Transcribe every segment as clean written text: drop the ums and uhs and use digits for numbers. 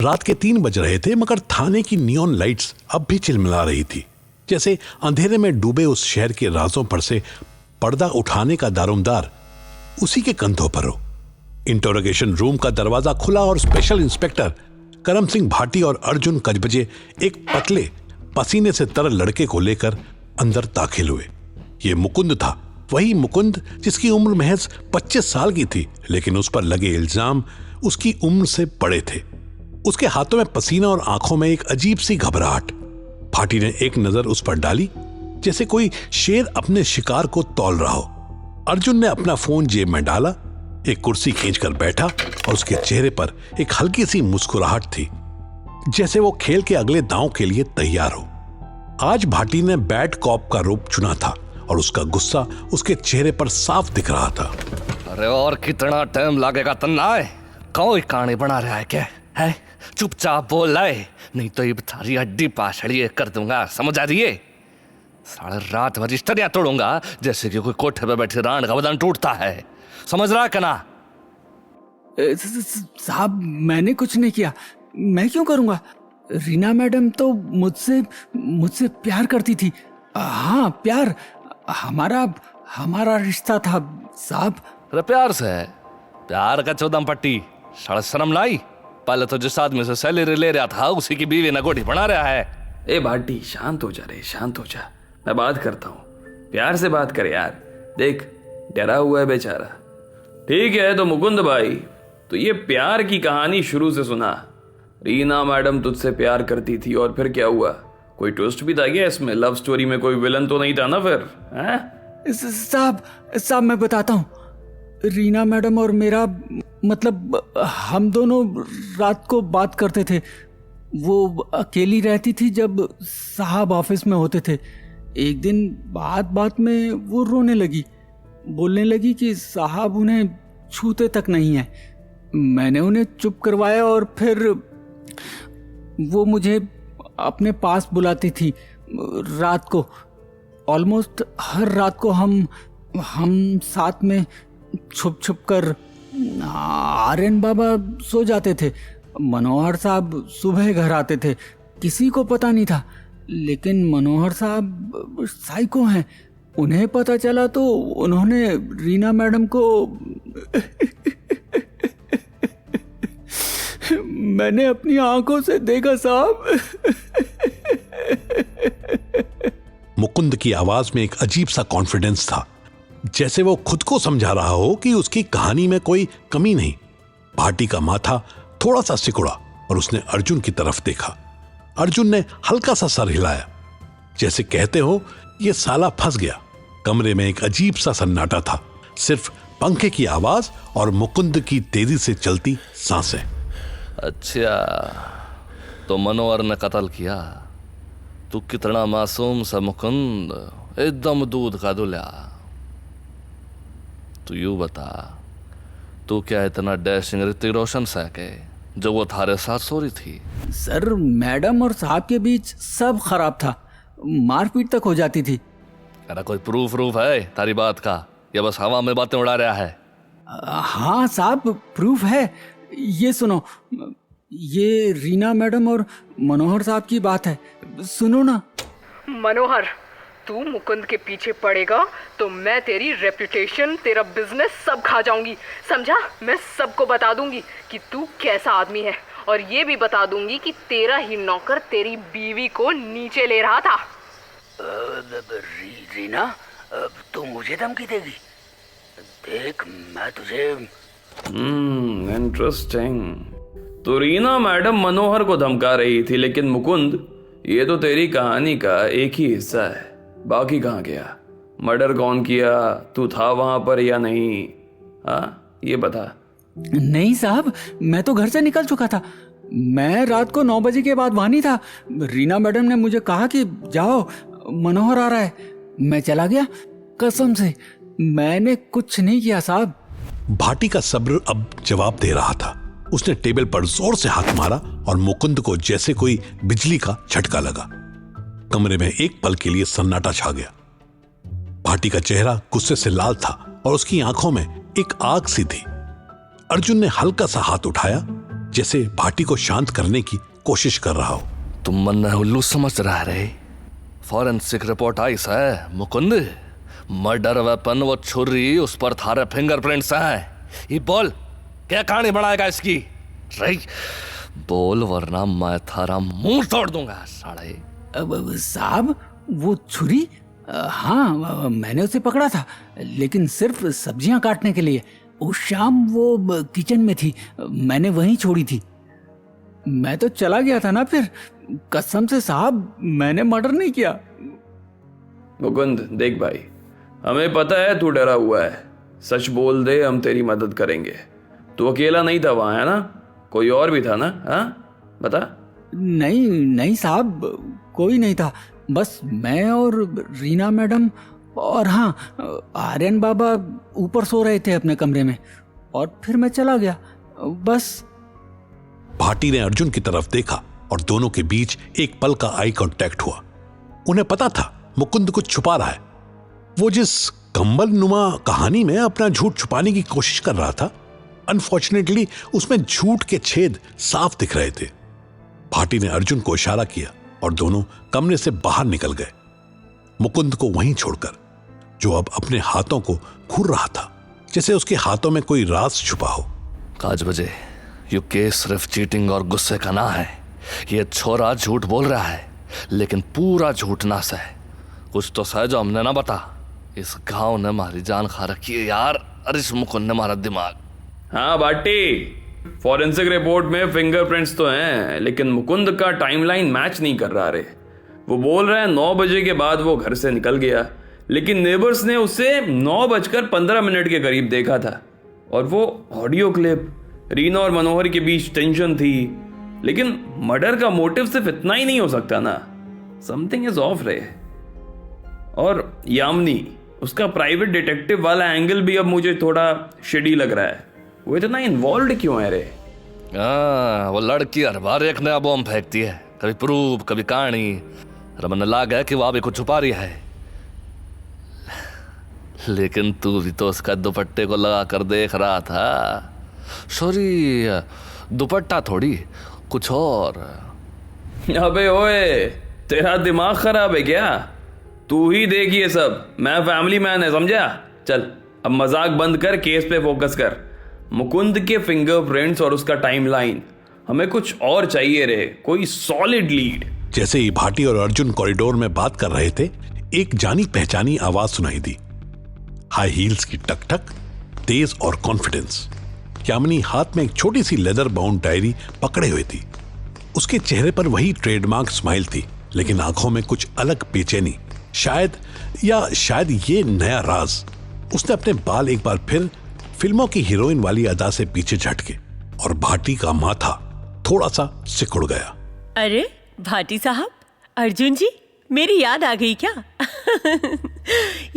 रात के 3 बज रहे थे, मगर थाने की नियॉन लाइट्स अब भी चिलमिला रही थी, जैसे अंधेरे में डूबे उस शहर के राजों पर से पर्दा उठाने का दारोमदार उसी के कंधों पर हो। इंटरोगेशन रूम का दरवाजा खुला और स्पेशल इंस्पेक्टर करम सिंह भाटी और अर्जुन कजबजे एक पतले पसीने से तर लड़के को लेकर अंदर दाखिल हुए। ये मुकुंद था, वही मुकुंद जिसकी उम्र महज 25 साल की थी, लेकिन उस पर लगे इल्जाम उसकी उम्र से बड़े थे। उसके हाथों में पसीना और आंखों में एक अजीब सी घबराहट। भाटी ने एक नजर उस पर डाली, जैसे कोई शेर अपने शिकार को तौल रहा हो। अर्जुन ने अपना फोन जेब में डाला, एक कुर्सी खींचकर बैठा और उसके चेहरे पर एक हल्की सी मुस्कुराहट थी, जैसे वो खेल के अगले दांव के लिए तैयार हो। आज भाटी ने बैड कॉप का रूप चुना था और उसका गुस्सा उसके चेहरे पर साफ दिख रहा था। अरे और कितना टाइम लगेगा तन्ना? कोई कहानी बना रहा है क्या? है चुपचाप बोल लाए, नहीं तो ये थारी हड्डी पाछड़िए कर दूंगा, समझ आ रही है? साढ़े रात भर रिश्तरियां तोड़ूंगा जैसे कि कोई कोठे पे बैठे रांड का बदन टूटता है, समझ रहा है ना? साहब मैंने कुछ नहीं किया, मैं क्यों करूंगा? रीना मैडम तो मुझसे प्यार करती थी। हाँ प्यार, हमारा रिश्ता था साहब। अरे प्यार से? प्यार का चौदम पट्टी, साढ़े शर्म लाई। पहले तो जिस आदमी से सैलरी ले रहा था उसी की बीवी नगोटी बना रहा है। ए भाटी शांत हो जा रे, शांत हो जा, मैं बात करता हूँ, प्यार से बात कर यार। देख डरा हुआ है बेचारा। ठीक है तो मुकुंद भाई, तो ये प्यार की कहानी शुरू से सुना। रीना मैडम तुझसे प्यार करती थी और फिर क्या हुआ? कोई ट्विस्ट भी था क्या इसमें? लव स्टोरी में कोई विलन तो नहीं था ना फिर? हैं? साहब मैं बताता हूँ। रीना मैडम और मेरा मतलब हम दोनों रात को बात करते थे। वो अकेली रहती थी जब साहब ऑफिस में होते थे। एक दिन बात में वो रोने लगी, बोलने लगी कि साहब उन्हें छूते तक नहीं है। मैंने उन्हें चुप करवाया और फिर वो मुझे अपने पास बुलाती थी रात को। ऑलमोस्ट हर रात को हम साथ में छुप कर आर्यन बाबा सो जाते थे, मनोहर साहब सुबह घर आते थे। किसी को पता नहीं था, लेकिन मनोहर साहब साइको हैं। उन्हें पता चला तो उन्होंने रीना मैडम को मैंने अपनी आंखों से देखा साहब। मुकुंद की आवाज में एक अजीब सा कॉन्फिडेंस था, जैसे वो खुद को समझा रहा हो कि उसकी कहानी में कोई कमी नहीं। भाटी का माथा थोड़ा सा सिकुड़ा और उसने अर्जुन की तरफ देखा। अर्जुन ने हल्का सा सर हिलाया, जैसे कहते हो ये साला फंस गया। कमरे में एक अजीब सा सन्नाटा था, सिर्फ पंखे की आवाज और मुकुंद की तेजी से चलती सांसें। अच्छा तो मनोहर ने कत्ल किया? तू कितना मासूम सा मुकुंद, एकदम दूध का दुल्हा। तू यूं बता, तू क्या इतना डैशिंग ऋतिक रोशन सा के जो वो थारे साथ सो रही थी? सर मैडम और साहब के बीच सब खराब था, मारपीट तक हो जाती थी। अरे कोई प्रूफ है तारी बात का, या बस हवा में बातें उड़ा रहा है? हाँ साहब प्रूफ है। ये सुनो, ये रीना मैडम और मनोहर साहब की बात है, सुनो ना। मनोहर, तू मुकुंद के पीछे पड़ेगा तो मैं तेरी रेपुटेशन, तेरा बिजनेस सब खा जाऊंगी, समझा? मैं सबको बता दूंगी कि तू कैसा आदमी है, और ये भी बता दूंगी कि तेरा ही नौकर तेरी बीवी को नीचे ले रहा था। रीना, तू मुझे धमकी देगी? देख मैं तुझे। इंटरेस्टिंग। तो रीना मैडम मनोहर को धमका रही थी, लेकिन मुकुंद ये तो तेरी कहानी का एक ही हिस्सा है। बाकी कहाँ गया? मर्डर कौन किया? तू था वहां पर या नहीं? हाँ ये बता। नहीं साहब, मैं तो घर से निकल चुका था। मैं रात को 9 बजे के बाद वहां नहीं था। रीना मैडम ने मुझे कहा कि जाओ मनोहर आ रहा है, मैं चला गया। कसम से मैंने कुछ नहीं किया साहब। भाटी का सब्र अब जवाब दे रहा था। उसने टेबल पर जोर से हाथ मारा और मुकुंद को जैसे कोई बिजली का झटका लगा। कमरे में एक पल के लिए सन्नाटा छा गया। भाटी का चेहरा गुस्से से लाल था और उसकी आंखों में एक आग सी थी। अर्जुन ने हल्का सा हाथ उठाया, जैसे भाटी को शांत करने की कोशिश कर रहा हो। तुम मन में उल्लू समझ रहा रे। फॉरेंसिक रिपोर्ट आई है मुकुंद, मर्डर वेपन वो छुरी, उस पर थारे फिंगरप्रिंट्स हैं। ये बोल क्या कहानी बढ़ाएगा इसकी? रही बोल वरना मैं थारा मुंह तोड़ दूंगा साले। साहब वो छुरी, हाँ मैंने उसे पकड़ा था, लेकिन सिर्फ सब्जियां काटने के लिए। उस शाम वो किचन में थी, मैंने वहीं छोड़ी थी। मैं तो चला गया था ना फिर। कसम से साहब मैंने मर्डर नहीं किया। मुकुंद देख भाई, हमें पता है तू डरा हुआ है, सच बोल दे, हम तेरी मदद करेंगे। तू अकेला नहीं था वहां, है ना? कोई और भी था ना? हाँ बता। नहीं साहब, कोई नहीं था, बस मैं और रीना मैडम और हाँ आर्यन बाबा ऊपर सो रहे थे अपने कमरे में, और फिर मैं चला गया बस। भाटी ने अर्जुन की तरफ देखा और दोनों के बीच एक पल का आई कांटेक्ट हुआ। उन्हें पता था मुकुंद कुछ छुपा रहा है। वो जिस कंबल नुमा कहानी में अपना झूठ छुपाने की कोशिश कर रहा था, अनफॉर्चुनेटली उसमें झूठ के छेद साफ दिख रहे थे। भाटी ने अर्जुन को इशारा किया और दोनों कमरे से बाहर निकल गए, मुकुंद को वहीं छोड़कर, जो अब अपने हाथों को घूर रहा था जैसे उसके हाथों में कोई राज छुपा हो। काज बजे, ये केस सिर्फ चीटिंग और गुस्से का ना है। ये छोरा झूठ बोल रहा है, लेकिन पूरा झूठ ना सह। कुछ तो सह जो हमने ना बता। इस गांव ने हमारी जान खा रखी है यार, और इस मुकुंद ने हमारा दिमाग। हाँ बाटी, फॉरेंसिक रिपोर्ट में फिंगरप्रिंट्स तो हैं, लेकिन मुकुंद का टाइमलाइन मैच नहीं कर रहा रे। वो बोल रहा है 9 बजे के बाद वो घर से निकल गया, लेकिन नेबर्स ने उसे 9:15 के करीब देखा था। और वो ऑडियो क्लिप, रीना और मनोहर के बीच टेंशन थी, लेकिन मर्डर का मोटिव सिर्फ इतना ही नहीं हो सकता ना। समथिंग इज ऑफ रे। और यामिनी, उसका प्राइवेट डिटेक्टिव वाला एंगल भी अब मुझे थोड़ा शेडी लग रहा है। वो इतना इन्वॉल्व क्यों है रे? वो लड़की हर बार एक नया बॉम्ब फेंकती है, कभी प्रूफ कभी कहानी। रमन लाग है कि वो अभी कुछ छुपा रही है, लेकिन तू भी तो उसका दुपट्टे को लगा कर देख रहा था। सॉरी, दुपट्टा थोड़ी, कुछ और। अबे ओए, तेरा दिमाग खराब है क्या? तू ही देख ये सब, मैं फैमिली मैन है, समझा? चल अब मजाक बंद कर, केस पे फोकस कर। मुकुंद के फिंगरप्रिंट्स और उसका टाइमलाइन, हमें कुछ और चाहिए रे, कोई सॉलिड लीड। जैसे ही भाटी और अर्जुन कॉरिडोर में बात कर रहे थे, एक जानी पहचानी आवाज सुनाई दी। हाई हील्स की टक टक, तेज और कॉन्फिडेंस। यामिनी हाथ में एक छोटी सी लेदर बाउंड डायरी पकड़े हुए थी। उसके चेहरे पर वही ट्रेडमार्क स्माइल थी, लेकिन आंखों में कुछ अलग बेचैनी। शायद ये नया राज। उसने अपने बाल एक बार फिर फिल्मों की हीरोइन वाली अदा से पीछे झटके और भाटी का माथा थोड़ा सा सिकुड़ गया। अरे भाटी साहब, अर्जुन जी, मेरी याद आ गई क्या?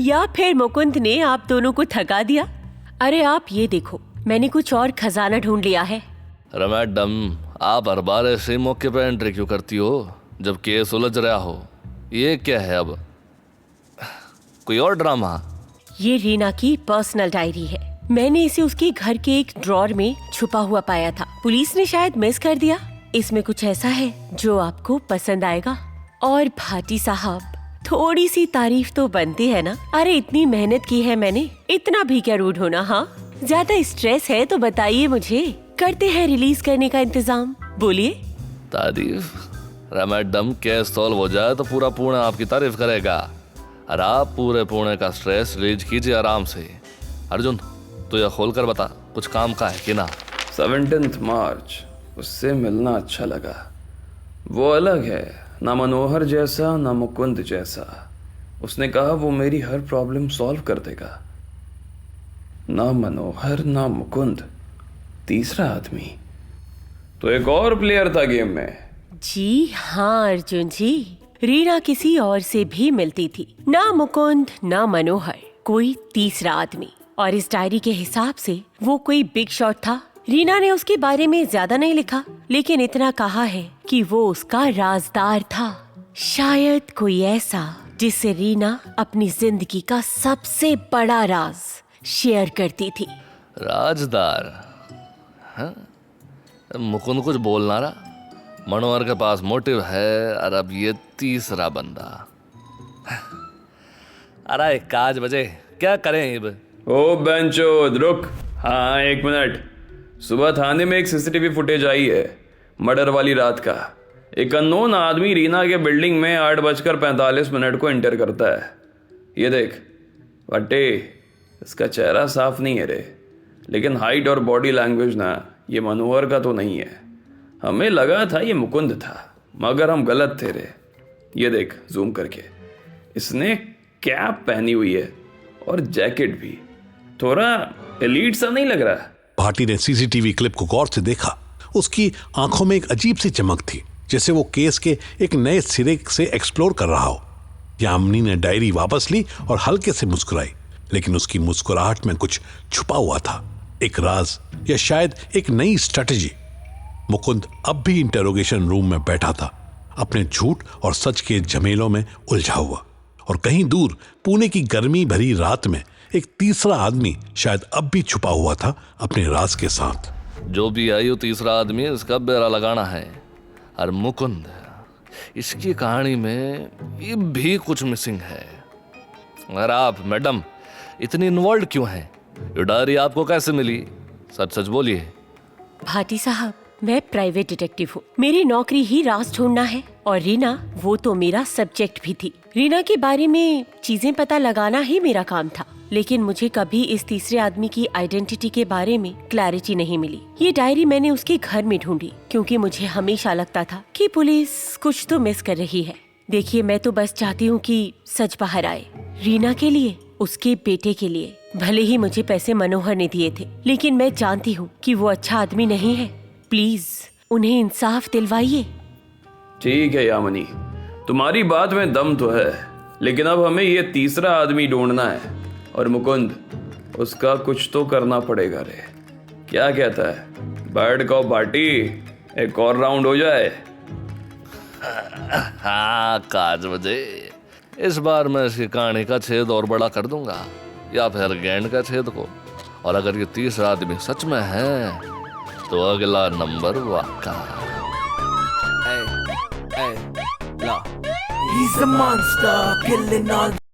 या फिर मुकुंद ने आप दोनों को थका दिया? अरे आप ये देखो, मैंने कुछ और खजाना ढूंढ लिया है। अरे मैडम, आप हर बार ऐसे मौके पर एंट्री क्यों करती हो जब केस उलझ रहा हो? ये क्या है अब, कोई और ड्रामा? ये रीना की पर्सनल डायरी है। मैंने इसे उसके घर के एक ड्रॉर में छुपा हुआ पाया था। पुलिस ने शायद मिस कर दिया। इसमें कुछ ऐसा है जो आपको पसंद आएगा। और भाटी साहब, थोड़ी सी तारीफ तो बनती है ना? अरे इतनी मेहनत की है मैंने, इतना भी क्या रूड होना। हाँ, ज्यादा स्ट्रेस है तो बताइए मुझे, करते हैं रिलीज करने का इंतजाम। बोलिए। तारीफ? मैडम, केस सॉल्व हो जाए तो पूरा पुणे आपकी तारीफ करेगा, और आप पूरे पुणे का स्ट्रेस रिलीज कीजिए आराम से। अर्जुन, तो यह खोल कर बता, कुछ काम का है कि ना? 17 मार्च, उससे मिलना अच्छा लगा। वो अलग है, ना मनोहर जैसा ना मुकुंद जैसा। उसने कहा वो मेरी हर प्रॉब्लम सॉल्व कर देगा। ना मनोहर ना मुकुंद, तीसरा आदमी तो एक और प्लेयर था गेम में। जी हाँ अर्जुन जी, रीना किसी और से भी मिलती थी। ना मुकुंद ना मनोहर, कोई तीसरा आदमी। और इस डायरी के हिसाब से वो कोई बिग शॉट था। रीना ने उसके बारे में ज्यादा नहीं लिखा, लेकिन इतना कहा है कि वो उसका राजदार था। शायद कोई ऐसा जिससे रीना अपनी जिंदगी का सबसे बड़ा राज शेयर करती थी। राजदार? हाँ? मुकुंद कुछ बोलना रहा। मनोहर के पास मोटिव है और अब ये तीसरा बंदा। अरे 1 बजे क्या करें अब? ओ बेंचोद रुक। हाँ 1 मिनट। सुबह थाने में एक सीसीटीवी फुटेज आई है मर्डर वाली रात का। एक अननोन आदमी रीना के बिल्डिंग में 8:45 को एंटर करता है। ये देख भट्टे, इसका चेहरा साफ नहीं है रे, लेकिन हाइट और बॉडी लैंग्वेज ना ये मनोहर का तो नहीं है। हमें लगा था ये मुकुंद था, मगर हम गलत थे रे। ये देख जूम करके, इसने कैप पहनी हुई है और जैकेट भी। थोड़ा एलीट सा नहीं लग रहा? भाटी ने सीसीटीवी क्लिप को गौर से देखा। उसकी आंखों में एक अजीब सी चमक थी, जैसे वो केस के एक नए सिरे से एक्सप्लोर कर रहा हो। यामिनी ने डायरी वापस ली और हल्के से मुस्कुराई, लेकिन उसकी मुस्कुराहट में कुछ छुपा हुआ था, एक राज या शायद एक नई स्ट्रेटजी। मुकुंद अब भी इंटरोगेशन रूम में बैठा था, अपने झूठ और सच के झमेलों में उलझा हुआ। और कहीं दूर पुणे की गर्मी भरी रात में एक तीसरा आदमी शायद अब भी छुपा हुआ था अपने राज के साथ। जो भी आई वो तीसरा आदमी, इसका बेरा लगाना है। और मुकुंद, इसकी कहानी में ये भी कुछ मिसिंग है। और आप मैडम इतनी इन्वॉल्व क्यों हैं? ये डायरी आपको कैसे मिली? सच सच बोलिए। भाटी साहब, मैं प्राइवेट डिटेक्टिव हूँ। मेरी नौकरी ही राज ढूंढना है, और रीना वो तो मेरा सब्जेक्ट भी थी। रीना के बारे में चीजें पता लगाना ही मेरा काम था, लेकिन मुझे कभी इस तीसरे आदमी की आइडेंटिटी के बारे में क्लैरिटी नहीं मिली। ये डायरी मैंने उसके घर में ढूंढी, क्योंकि मुझे हमेशा लगता था कि पुलिस कुछ तो मिस कर रही है। देखिए, मैं तो बस चाहती हूँ कि सच बाहर आए, रीना के लिए, उसके बेटे के लिए। भले ही मुझे पैसे मनोहर ने दिए थे, लेकिन मैं जानती हूँ कि वो अच्छा आदमी नहीं है। प्लीज उन्हें इंसाफ दिलवाइए। ठीक है यामिनी, तुम्हारी बात में दम तो है, लेकिन अब हमें ये तीसरा आदमी ढूंढना है। और मुकुंद, उसका कुछ तो करना पड़ेगा रे। क्या कहता है? बैठ को पार्टी, एक और राउंड हो जाए। हाँ 5 बजे। इस बार मैं इसकी कहानी का छेद और बड़ा कर दूंगा, या फिर गेंद का छेद को। और अगर ये तीसरा आदमी सच में है तो अगला नंबर वाका। He's a monster, killing all